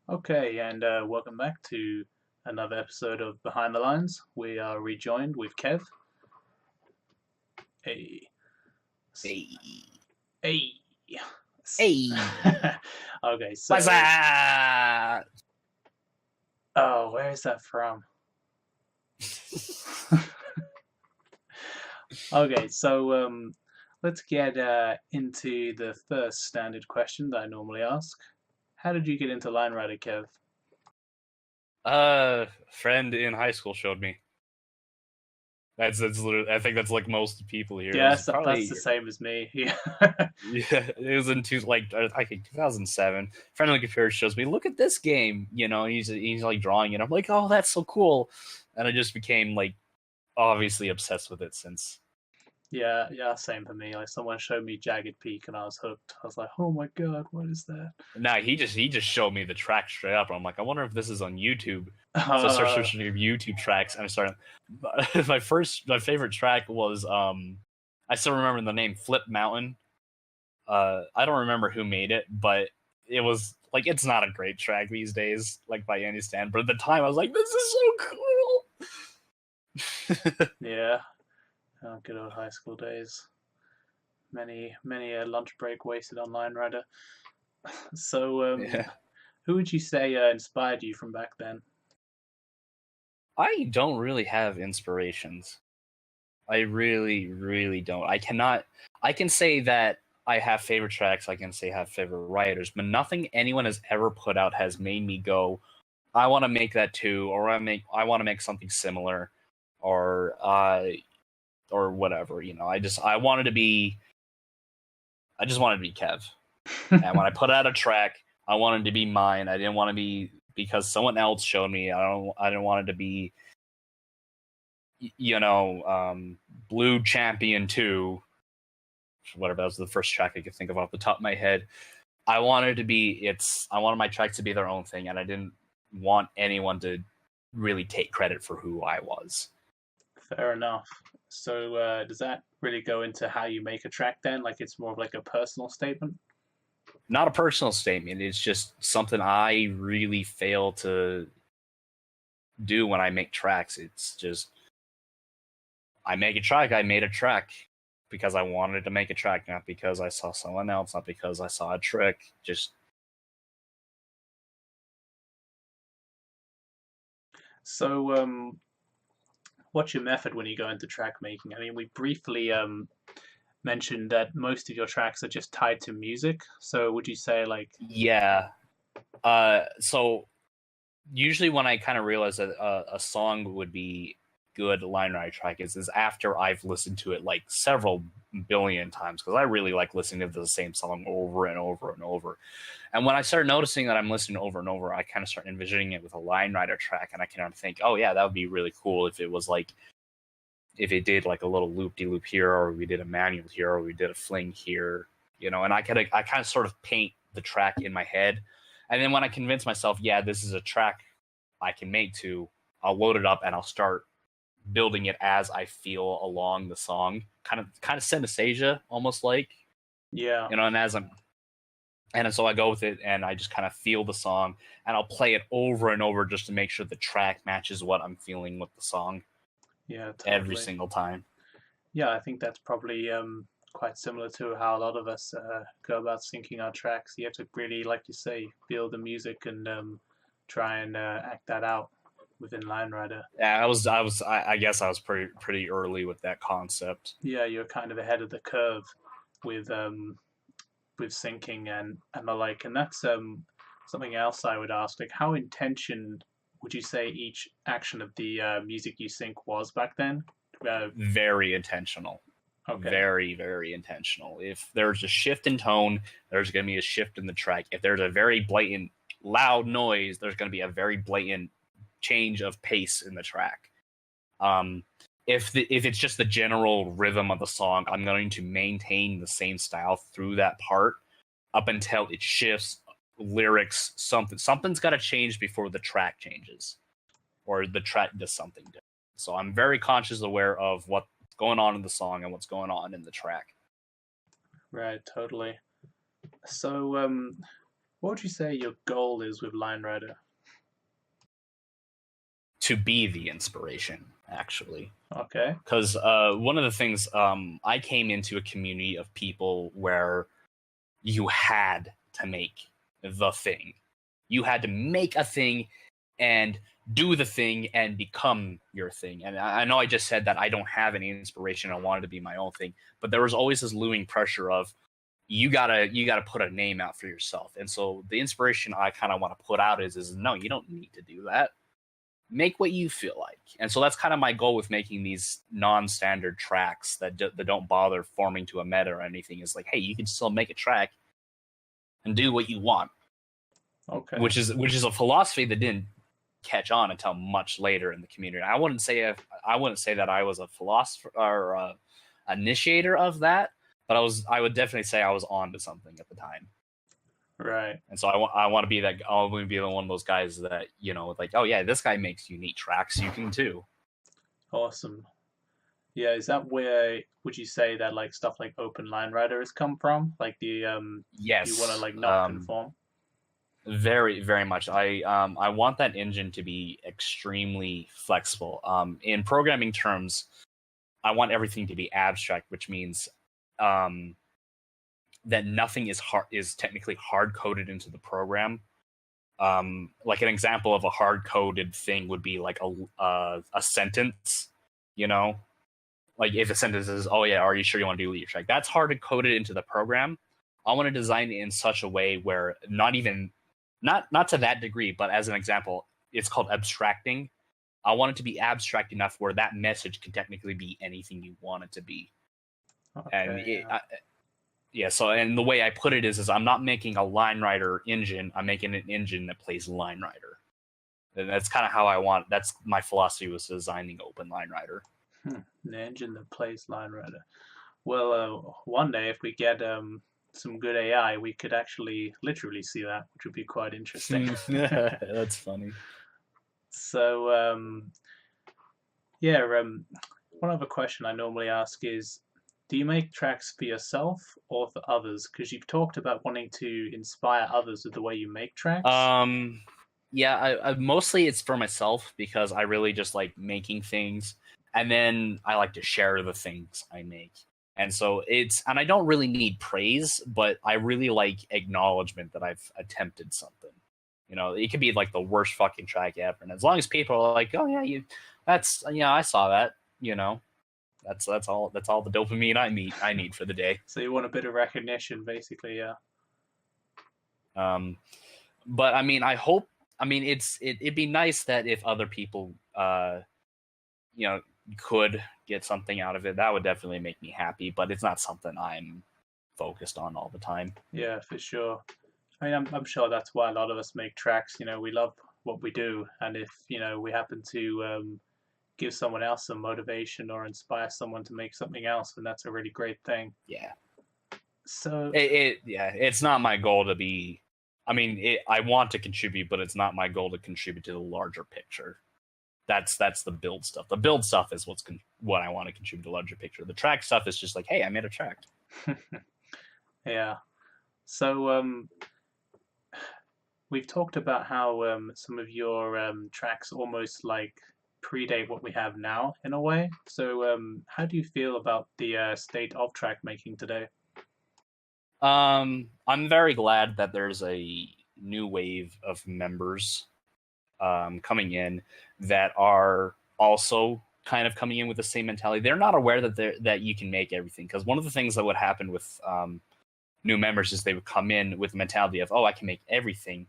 Okay, and welcome back to another episode of Behind the Lines. We are rejoined with Kev. Hey, Hey, hey. hey, Okay, what's so that? where is that from? Okay, so let's get into the first standard question that I normally ask. How did you get into line writing, Kev? Friend in high school showed me. That's literally. I think that's like most people here. It Yeah, was that's the probably same as me. Yeah. yeah. It was in I think 2007. Friend on the computer shows me. Look at this game. He's like drawing it. I'm like, oh, that's so cool, and I just became like obviously obsessed with it since. Yeah, same for me. Like someone showed me Jagged Peak and I was hooked. I was like, oh my god, what is that? Nah, he just showed me the track straight up. And I'm like, I wonder if this is on YouTube. So I started Uh, searching YouTube tracks, and I started. My favorite track was I still remember the name Flip Mountain. I don't remember who made it, but it was like it's not a great track these days, like by any stand. But at the time, I was like, this is so cool. yeah, good old high school days. Many a lunch break wasted on Line Rider. So, Yeah, who would you say inspired you from back then? I don't really have inspirations. I really, really don't. I cannot. I can say that I have favorite tracks. I can say I have favorite writers, but nothing anyone has ever put out has made me go, "I want to make that too," or I want to make something similar, or or whatever. I just wanted to be Kev. And when I put out a track, I wanted to be mine. I didn't want to be because someone else showed me. I didn't want it to be, Blue Champion 2, whatever. That was the first track I could think of off the top of my head. I wanted my tracks to be their own thing, and I didn't want anyone to really take credit for who I was. Fair enough. So, does that really go into how you make a track then? Like it's more of like a personal statement? Not a personal statement. It's just something I really fail to do when I make tracks. It's just I make a track. I made a track because I wanted to make a track, not because I saw someone else, not because I saw a trick. Just So, what's your method when you go into track making? I mean, we briefly mentioned that most of your tracks are just tied to music. So, would you say like, yeah. So usually when I kind of realize that a song would be good line ride track is after I've listened to it like several billion times, because I really like listening to the same song over and over and over. And when I start noticing that I'm listening over and over, I kind of start envisioning it with a line rider track, and I kind of think, oh yeah, that would be really cool if it was like if it did like a little loop de loop here, or we did a manual here, or we did a fling here, and I kind of sort of paint the track in my head. And then when I convince myself, yeah, this is a track I can make to, I'll load it up and I'll start building it as I feel along the song, kind of synesthesia, almost like, yeah, and so I go with it and I just kind of feel the song, and I'll play it over and over just to make sure the track matches what I'm feeling with the song yeah, every totally. single time. Yeah, I think that's probably quite similar to how a lot of us go about syncing our tracks. You have to really, like you say, feel the music and try and act that out within Line Rider. Yeah, I guess I was pretty early with that concept. Yeah, you're kind of ahead of the curve with syncing and the like. And that's something else I would ask. Like, how intentioned would you say each action of the music you sync was back then? Very intentional. Okay. Very, very intentional. If there's a shift in tone, there's going to be a shift in the track. If there's a very blatant loud noise, there's going to be a very blatant change of pace in the track. If it's just the general rhythm of the song, I'm going to maintain the same style through that part up until it shifts lyrics. Something's got to change before the track changes, or the track does something different. So I'm very conscious aware of what's going on in the song and what's going on in the track. Right, totally. So, What would you say your goal is with Line Rider? To be the inspiration, actually. Okay. Because one of the things, I came into a community of people where you had to make the thing. You had to make a thing and do the thing and become your thing. And I know I just said that I don't have any inspiration. I wanted to be my own thing, but there was always this looming pressure of you gotta put a name out for yourself. And so the inspiration I kind of want to put out is no, you don't need to do that. Make what you feel like. And so that's kind of my goal with making these non-standard tracks that don't bother forming to a meta or anything. Is like, hey, you can still make a track and do what you want. Okay. Which is a philosophy that didn't catch on until much later in the community. I wouldn't say that I was a philosopher or initiator of that, but I would definitely say I was on to something at the time. Right. And so I want to be that. I want to be one of those guys that, like, oh yeah, this guy makes unique tracks. You can too. Awesome. Yeah, is that where would you say that like stuff like Open Line Rider has come from? Like the you want to Yes, like not conform? very very much. I want that engine to be extremely flexible. In programming terms, I want everything to be abstract, which means that nothing is technically hard coded into the program. Like an example of a hard coded thing would be like a sentence, like if a sentence is, oh yeah, are you sure you want to do lead track? That's hard coded into the program. I want to design it in such a way where not to that degree, but as an example, it's called abstracting. I want it to be abstract enough where that message can technically be anything you want it to be. And Okay. yeah, so and the way I put it is I'm not making a Line Rider engine. I'm making an engine that plays Line Rider. And that's kind of how I want. That's my philosophy was designing Open Line Rider. An engine that plays Line Rider. Well, one day if we get some good AI, we could actually literally see that, which would be quite interesting. That's funny. So yeah, one other question I normally ask is, do you make tracks for yourself or for others? Because you've talked about wanting to inspire others with the way you make tracks. Yeah, I mostly it's for myself because I really just like making things, and then I like to share the things I make. And so and I don't really need praise, but I really like acknowledgement that I've attempted something. It could be like the worst fucking track ever, and as long as people are like, "Oh yeah, I saw that," that's all the dopamine I need for the day. So you want a bit of recognition, basically, yeah. But I mean, it'd be nice that if other people, could get something out of it. That would definitely make me happy, but it's not something I'm focused on all the time. Yeah, for sure. I mean, I'm sure that's why a lot of us make tracks. We love what we do, and if we happen to give someone else some motivation or inspire someone to make something else, then that's a really great thing. Yeah. So it's not my goal to be. I mean, I want to contribute, but it's not my goal to contribute to the larger picture. That's the build stuff. The build stuff is what I want to contribute to the larger picture. The track stuff is just like, hey, I made a track. Yeah. So we've talked about how some of your tracks almost like predate what we have now in a way. So how do you feel about the state of track making today? I'm very glad that there's a new wave of members coming in that are also kind of coming in with the same mentality. They're not aware that you can make everything, because one of the things that would happen with new members is they would come in with the mentality of, oh, I can make everything,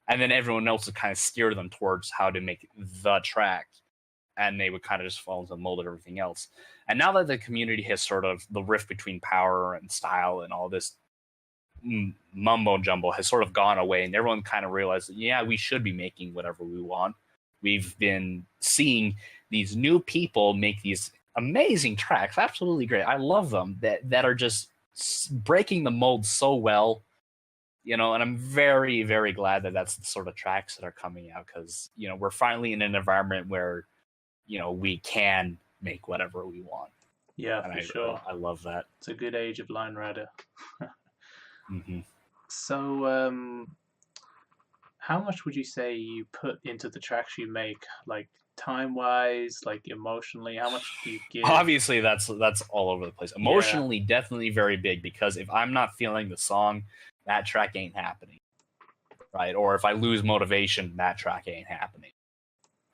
and then everyone else would kind of steer them towards how to make the track, and they would kind of just fall into the mold of everything else. And now that the community has sort of, the rift between power and style and all this mumbo jumbo has sort of gone away, and everyone kind of realized that, yeah, we should be making whatever we want. We've been seeing these new people make these amazing tracks, absolutely great. I love them, that are just breaking the mold so well, and I'm very, very glad that that's the sort of tracks that are coming out, because we're finally in an environment where we can make whatever we want. Yeah, and for sure. I love that. It's a good age of Line Rider. Mm-hmm. So how much would you say you put into the tracks you make, like time wise, like emotionally? How much do you give? Obviously, that's all over the place. Yeah, Emotionally, definitely very big because if I'm not feeling the song, that track ain't happening, right? Or if I lose motivation, that track ain't happening,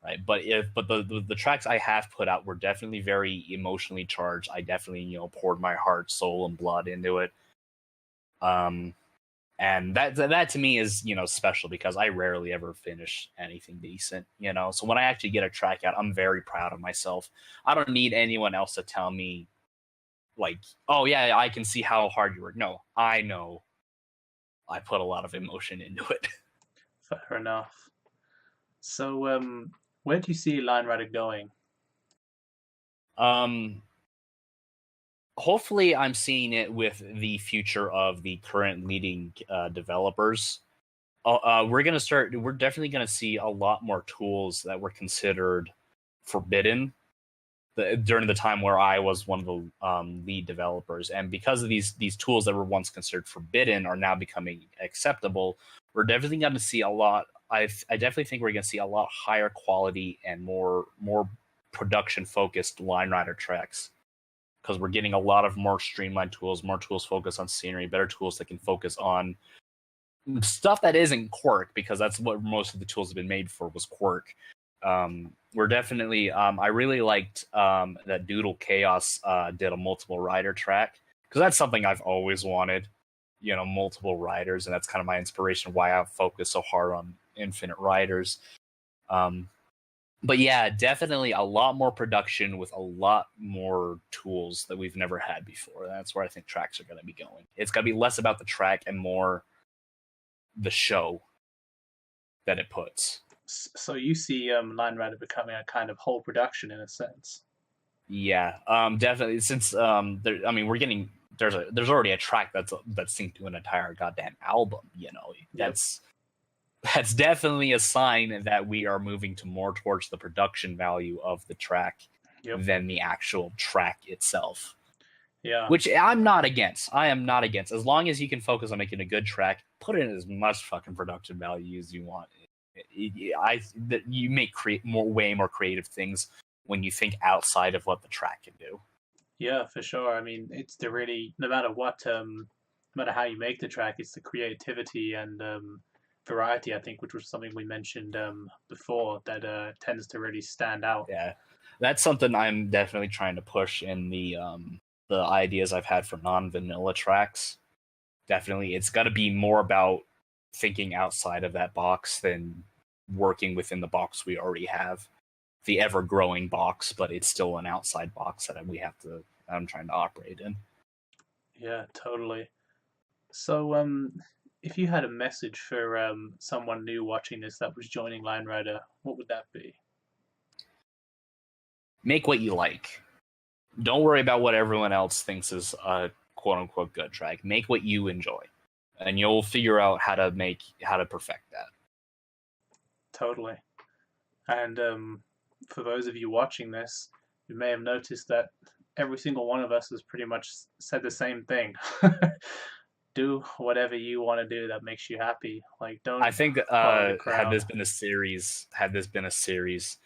right? But the tracks I have put out were definitely very emotionally charged. I definitely poured my heart, soul, and blood into it. Um, and that to me is special because I rarely ever finish anything decent. So when I actually get a track out, I'm very proud of myself. I don't need anyone else to tell me like, oh yeah, I can see how hard you work. No, I know I put a lot of emotion into it. fair enough. So, where do you see Line Rider going? um Hopefully I'm seeing it with the future of the current leading developers. We're definitely gonna see a lot more tools that were considered forbidden during the time where I was one of the lead developers, and because of these tools that were once considered forbidden are now becoming acceptable, we're definitely going to see a lot. I definitely think we're going to see a lot higher quality and more production focused line rider tracks because we're getting a lot of more streamlined tools, more tools focused on scenery, better tools that can focus on stuff that isn't quirk because that's what most of the tools have been made for was quirk. We're definitely I really liked that Doodle Chaos did a multiple rider track because that's something I've always wanted, multiple riders, and that's kind of my inspiration why I focus so hard on infinite riders. um, but yeah, definitely a lot more production with a lot more tools that we've never had before. That's where I think tracks are going to be going. It's going to be less about the track and more the show that it puts. So you see Line Rider becoming a kind of whole production in a sense. Yeah, definitely. Since I mean, there's already a track that's synced to an entire goddamn album. Yep. That's definitely a sign that we are moving to more towards the production value of the track Yep. than the actual track itself. Yeah. Which I'm not against. I am not against. As long as you can focus on making a good track, put in as much fucking production value as you want. You make way more creative things when you think outside of what the track can do. Yeah, for sure. I mean, it's the really no matter what, no matter how you make the track, it's the creativity and variety. I think, which was something we mentioned before, that tends to really stand out. Yeah, that's something I'm definitely trying to push in the ideas I've had for non-vanilla tracks. Definitely, it's got to be more about thinking outside of that box than working within the box we already have, the ever-growing box, but it's still an outside box that I'm trying to operate in. Yeah, totally. So, if you had a message for someone new watching this that was joining Line Rider, what would that be? Make what you like. Don't worry about what everyone else thinks is a quote unquote good track. Make what you enjoy, and you'll figure out how to perfect that. Totally. And for those of you watching this, you may have noticed that every single one of us has pretty much said the same thing. Do whatever you want to do that makes you happy. Like, I don't think follow the had crowd. this been a series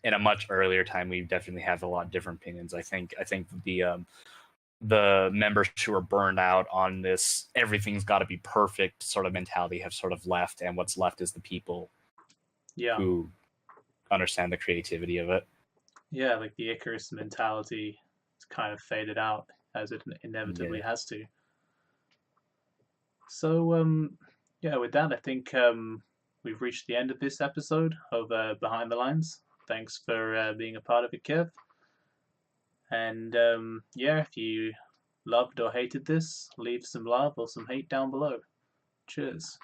in a much earlier time, we definitely have a lot of different opinions. I think the members who are burned out on this everything's got to be perfect sort of mentality have sort of left, and what's left is the people Yeah, who understand the creativity of it. yeah, like the Icarus mentality is kind of faded out as it inevitably Yeah. has to. So, yeah, with that, I think we've reached the end of this episode of Behind the Lines. Thanks for being a part of it, Kev. And yeah, if you loved or hated this, leave some love or some hate down below. Cheers.